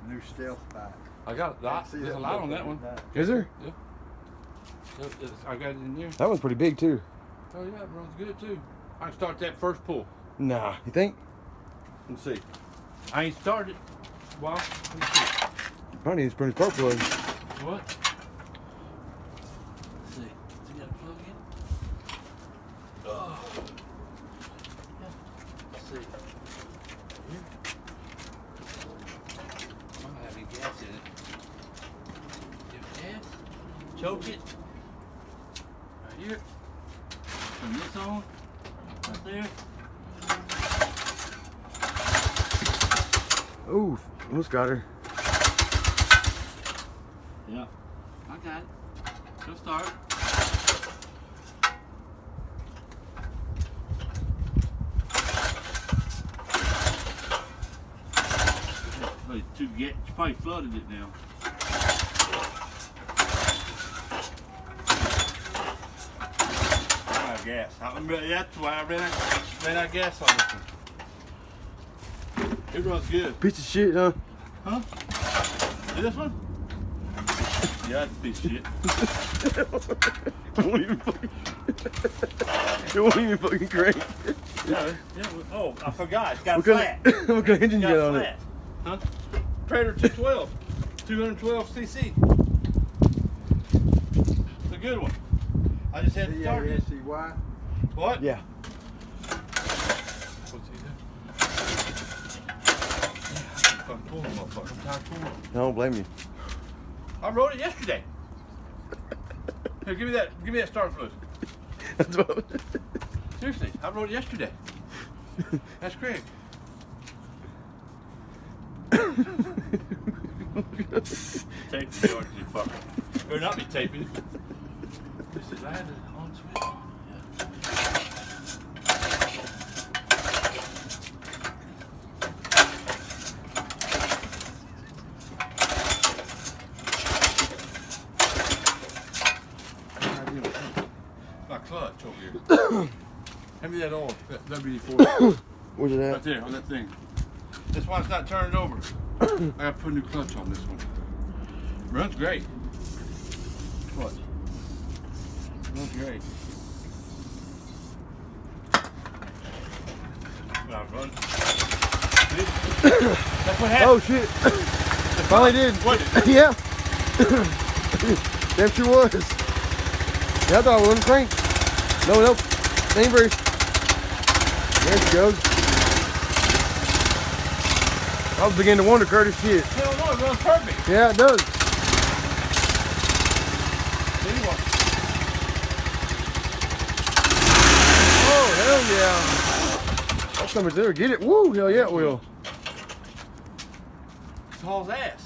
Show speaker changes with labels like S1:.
S1: New stealth bike.
S2: I got a lot. There's a lot on that one.
S3: Is there?
S2: Yeah. I got it in there.
S3: That one's pretty big too.
S2: Oh yeah, it runs good too. I can start that first pull.
S3: Nah, you think?
S2: Let's see. I ain't started. Well, let me see.
S3: Probably needs to put his spark plug.
S2: What? Let's see. Does he got a plug in? Oh. Yeah. Let's see. Here. I don't have any gas in it. Give it gas. Choke it. Right here. Turn this on. Right there.
S3: Ooh, almost got her.
S2: Yeah, I got it. Go start. You probably flooded it now. I got gas. That's why I ran out of gas on this one. It runs good.
S3: Piece of shit, huh?
S2: Huh? This one? Yeah, that's a piece of shit.
S3: It won't even fucking crank.
S2: Yeah, oh, I forgot. It's got
S3: What
S2: flat.
S3: what kind of engine you got on it?
S2: Huh? Predator 212. 212 cc. It's a good one. I just had to start it.
S1: C-A-S-E-Y?
S2: What?
S3: Yeah.
S2: What's he do? I'm pulling, motherfucker. I'm tired of pulling.
S3: I don't blame you.
S2: I rode it yesterday. Here, give me that start fluid.
S3: That's what.
S2: Seriously, I rode it yesterday. That's Craig. Tape the orange, you fucker. Better not be taping. This is I had it on switch. My clutch over here. Hand me that oil, that WD-40.
S3: Where's it
S2: Right
S3: at?
S2: there, on that thing. That's why it's not turning over. I gotta put a new clutch on this one. Runs great. What? Runs great. Well, run. That's what happened.
S3: Oh shit! Finally did.
S2: What?
S3: Yeah. Damn sure was. Yeah, I thought I wouldn't crank. Nope. Same brace. There she goes. I was beginning to wonder, Curtis, shit.
S2: Hell no, it runs perfect.
S3: Yeah, it does.
S2: Anyway.
S3: Oh, hell yeah. That's coming there. Get it. Woo, hell yeah, it will.
S2: It's Hall's ass.